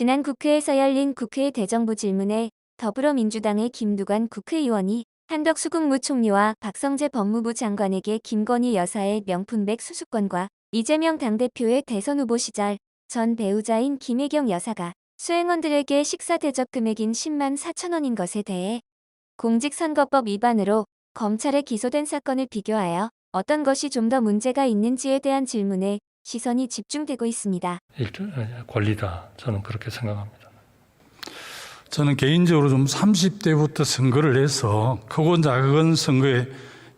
지난 국회에서 열린 국회 대정부 질문에 더불어민주당의 김두관 국회의원이 한덕수 국무총리와 박성재 법무부 장관에게 김건희 여사의 명품백 수수권과 이재명 당대표의 대선 후보 시절 전 배우자인 김혜경 여사가 수행원들에게 식사 대접 금액인 10만 4천 원인 것에 대해 공직선거법 위반으로 검찰에 기소된 사건을 비교하여 어떤 것이 좀 더 문제가 있는지에 대한 질문에 시선이 집중되고 있습니다. 권리다. 저는 그렇게 생각합니다. 저는 개인적으로 좀 30대부터 선거를 해서 크고 작은 선거에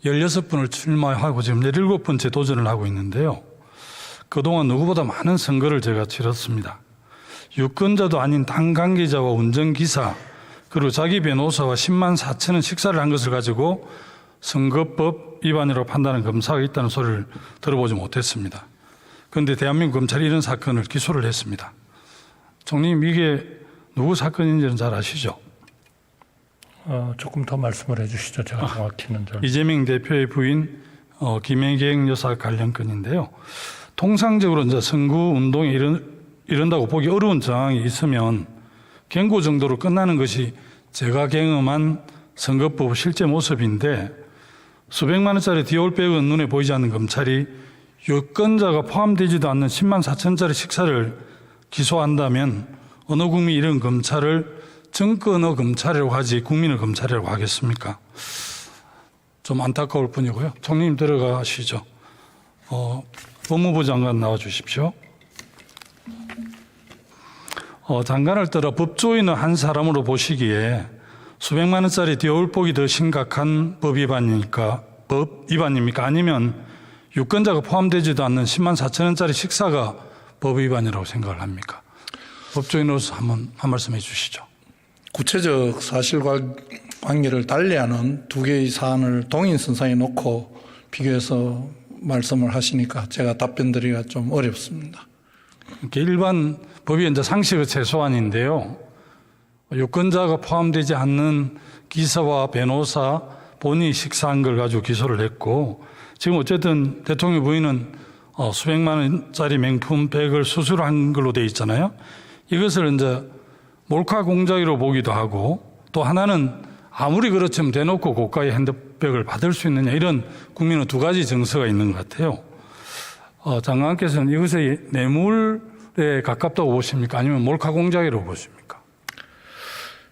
16번을 출마하고 지금 17번째 도전을 하고 있는데요. 그동안 누구보다 많은 선거를 제가 치렀습니다. 유권자도 아닌 당 관계자와 운전기사 그리고 자기 변호사와 10만 4천 원 식사를 한 것을 가지고 선거법 위반이라고 판단하는 검사가 있다는 소리를 들어보지 못했습니다. 그런데 대한민국 검찰이 이런 사건을 기소를 했습니다. 총리님, 이게 누구 사건인지는 잘 아시죠? 조금 더 말씀을 해주시죠. 제가 정확히는 잘. 이재명 대표의 부인 김혜경 여사 관련 건인데요. 통상적으로 이제 선거 운동에 이른다고 보기 어려운 정황이 있으면 경고 정도로 끝나는 것이 제가 경험한 선거법 실제 모습인데, 수백만 원짜리 디올백은 눈에 보이지 않는 검찰이 유권자가 포함되지도 않는 10만 4천짜리 식사를 기소한다면 어느 국민이 이런 검찰을 정권의 검찰이라고 하지 국민의 검찰이라고 하겠습니까? 좀 안타까울 뿐이고요. 총리님 들어가시죠. 법무부 장관 나와 주십시오. 장관을 떠나 법조인의 한 사람으로 보시기에 수백만 원짜리 디올복이 더 심각한 법 위반입니까? 아니면 유권자가 포함되지도 않는 10만 4천 원짜리 식사가 법 위반이라고 생각을 합니까? 법조인으로서 한 말씀 해 주시죠. 구체적 사실관계를 달리하는 두 개의 사안을 동일선상에 놓고 비교해서 말씀을 하시니까 제가 답변드리기가 좀 어렵습니다. 일반 법이 이제 상식의 최소한인데요. 유권자가 포함되지 않는 기사와 변호사 본인이 식사한 걸 가지고 기소를 했고, 지금 어쨌든 대통령 부인은 수백만 원짜리 명품백을 수수한 걸로 되어 있잖아요. 이것을 이제 몰카 공작으로 보기도 하고, 또 하나는 아무리 그렇지만 대놓고 고가의 핸드백을 받을 수 있느냐, 이런 국민의 두 가지 정서가 있는 것 같아요. 장관께서는 이것의 뇌물에 가깝다고 보십니까? 아니면 몰카 공작이라고 보십니까?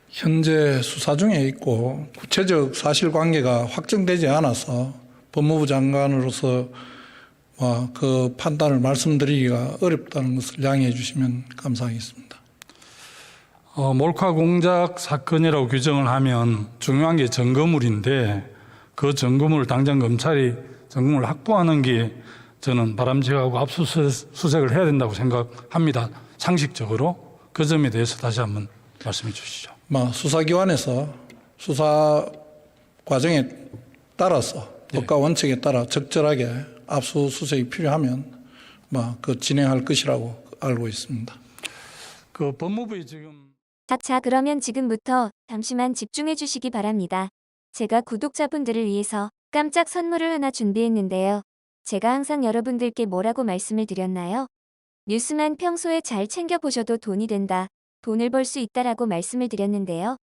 현재 수사 중에 있고 구체적 사실관계가 확정되지 않아서 법무부 장관으로서 그 판단을 말씀드리기가 어렵다는 것을 양해해 주시면 감사하겠습니다. 몰카 공작 사건이라고 규정을 하면 중요한 게 증거물인데, 그 증거물을 당장 검찰이 증거물을 확보하는 게 저는 바람직하고 압수수색을 해야 된다고 생각합니다. 상식적으로. 그 점에 대해서 다시 한번 말씀해 주시죠. 수사기관에서 수사 과정에 따라서 법과 원칙에 따라 적절하게 압수수색이 필요하면 진행할 것이라고 알고 있습니다. 그 법무부에 지금 자, 그러면 지금부터 잠시만 집중해 주시기 바랍니다. 제가 구독자분들을 위해서 깜짝 선물을 하나 준비했는데요. 제가 항상 여러분들께 뭐라고 말씀을 드렸나요? 뉴스만 평소에 잘 챙겨보셔도 돈이 된다, 돈을 벌 수 있다라고 말씀을 드렸는데요.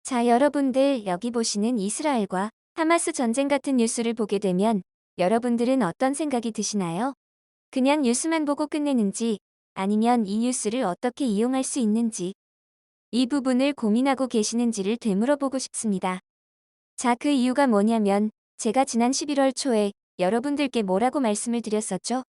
자, 여러분들 여기 보시는 이스라엘과 하마스 전쟁 같은 뉴스를 보게 되면 여러분들은 어떤 생각이 드시나요? 그냥 뉴스만 보고 끝내는지, 아니면 이 뉴스를 어떻게 이용할 수 있는지, 이 부분을 고민하고 계시는지를 되물어보고 싶습니다. 자, 그 이유가 뭐냐면 제가 지난 11월 초에 여러분들께 뭐라고 말씀을 드렸었죠?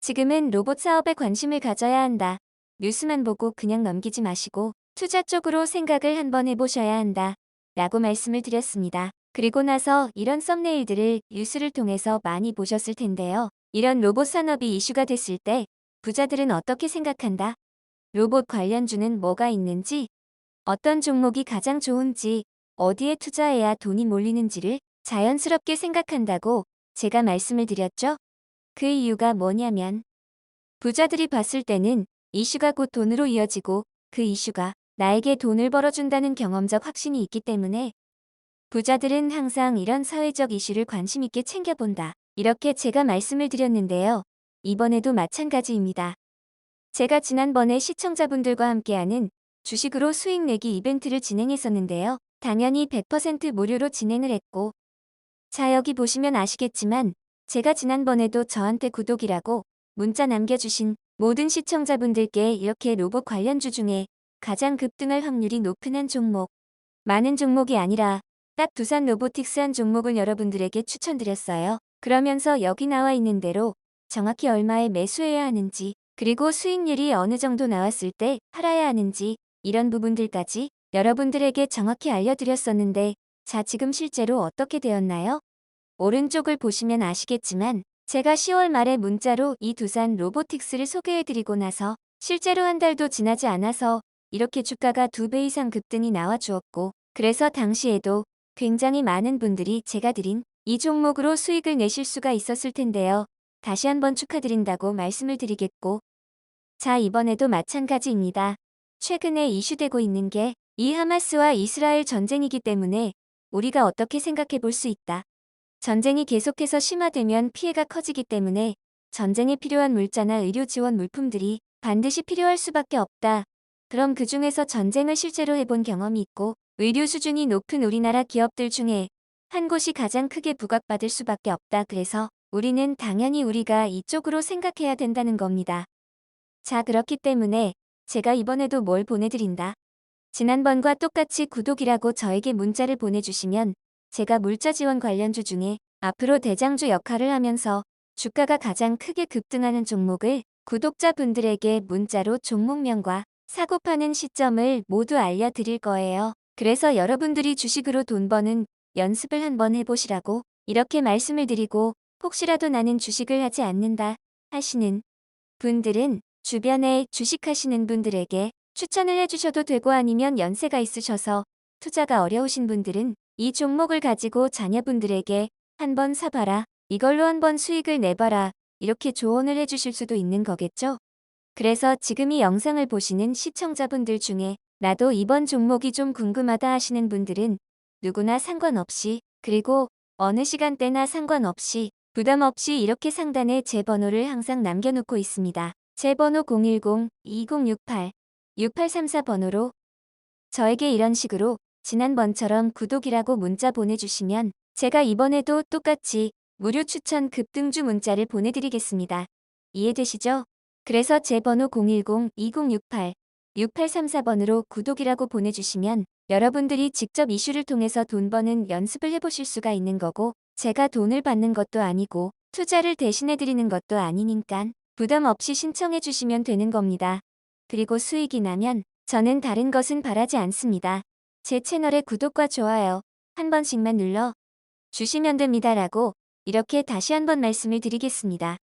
지금은 로봇 사업에 관심을 가져야 한다. 뉴스만 보고 그냥 넘기지 마시고 투자 쪽으로 생각을 한번 해보셔야 한다, 라고 말씀을 드렸습니다. 그리고 나서 이런 썸네일들을 뉴스를 통해서 많이 보셨을 텐데요. 이런 로봇 산업이 이슈가 됐을 때 부자들은 어떻게 생각한다? 로봇 관련주는 뭐가 있는지, 어떤 종목이 가장 좋은지, 어디에 투자해야 돈이 몰리는지를 자연스럽게 생각한다고 제가 말씀을 드렸죠? 그 이유가 뭐냐면 부자들이 봤을 때는 이슈가 곧 돈으로 이어지고 그 이슈가 나에게 돈을 벌어준다는 경험적 확신이 있기 때문에 부자들은 항상 이런 사회적 이슈를 관심 있게 챙겨본다, 이렇게 제가 말씀을 드렸는데요. 이번에도 마찬가지입니다. 제가 지난번에 시청자분들과 함께하는 주식으로 수익 내기 이벤트를 진행했었는데요. 당연히 100% 무료로 진행을 했고, 자, 여기 보시면 아시겠지만 제가 지난번에도 저한테 구독이라고 문자 남겨주신 모든 시청자분들께 이렇게 로봇 관련주 중에 가장 급등할 확률이 높은 한 종목, 많은 종목이 아니라 딱 두산 로보틱스 한 종목을 여러분들에게 추천드렸어요. 그러면서 여기 나와 있는 대로 정확히 얼마에 매수해야 하는지, 그리고 수익률이 어느 정도 나왔을 때 팔아야 하는지, 이런 부분들까지 여러분들에게 정확히 알려드렸었는데, 자, 지금 실제로 어떻게 되었나요? 오른쪽을 보시면 아시겠지만 제가 10월 말에 문자로 이 두산 로보틱스를 소개해드리고 나서 실제로 한 달도 지나지 않아서 이렇게 주가가 2배 이상 급등이 나와 주었고, 그래서 당시에도 굉장히 많은 분들이 제가 드린 이 종목으로 수익을 내실 수가 있었을 텐데요. 다시 한번 축하드린다고 말씀을 드리겠고, 자, 이번에도 마찬가지입니다. 최근에 이슈되고 있는 게 이 하마스와 이스라엘 전쟁이기 때문에 우리가 어떻게 생각해 볼 수 있다. 전쟁이 계속해서 심화되면 피해가 커지기 때문에 전쟁에 필요한 물자나 의료 지원 물품들이 반드시 필요할 수밖에 없다. 그럼 그 중에서 전쟁을 실제로 해본 경험이 있고 의료 수준이 높은 우리나라 기업들 중에 한 곳이 가장 크게 부각받을 수밖에 없다. 그래서 우리는 당연히 우리가 이쪽으로 생각해야 된다는 겁니다. 자, 그렇기 때문에 제가 이번에도 뭘 보내드린다. 지난번과 똑같이 구독이라고 저에게 문자를 보내주시면 제가 물자 지원 관련주 중에 앞으로 대장주 역할을 하면서 주가가 가장 크게 급등하는 종목을 구독자분들에게 문자로 종목명과 사고 파는 시점을 모두 알려드릴 거예요. 그래서 여러분들이 주식으로 돈 버는 연습을 한번 해보시라고 이렇게 말씀을 드리고, 혹시라도 나는 주식을 하지 않는다 하시는 분들은 주변에 주식하시는 분들에게 추천을 해주셔도 되고, 아니면 연세가 있으셔서 투자가 어려우신 분들은 이 종목을 가지고 자녀분들에게 한번 사봐라, 이걸로 한번 수익을 내봐라, 이렇게 조언을 해주실 수도 있는 거겠죠? 그래서 지금 이 영상을 보시는 시청자분들 중에 나도 이번 종목이 좀 궁금하다 하시는 분들은 누구나 상관없이, 그리고 어느 시간대나 상관없이 부담 없이 이렇게 상단에 제 번호를 항상 남겨놓고 있습니다. 제 번호 010-2068-6834 번호로 저에게 이런 식으로 지난번처럼 구독이라고 문자 보내주시면 제가 이번에도 똑같이 무료 추천 급등주 문자를 보내드리겠습니다. 이해되시죠? 그래서 제 번호 010-2068-6834번으로 구독이라고 보내주시면 여러분들이 직접 이슈를 통해서 돈 버는 연습을 해보실 수가 있는 거고, 제가 돈을 받는 것도 아니고 투자를 대신해드리는 것도 아니니까 부담 없이 신청해 주시면 되는 겁니다. 그리고 수익이 나면 저는 다른 것은 바라지 않습니다. 제 채널의 구독과 좋아요 한 번씩만 눌러 주시면 됩니다라고 이렇게 다시 한번 말씀을 드리겠습니다.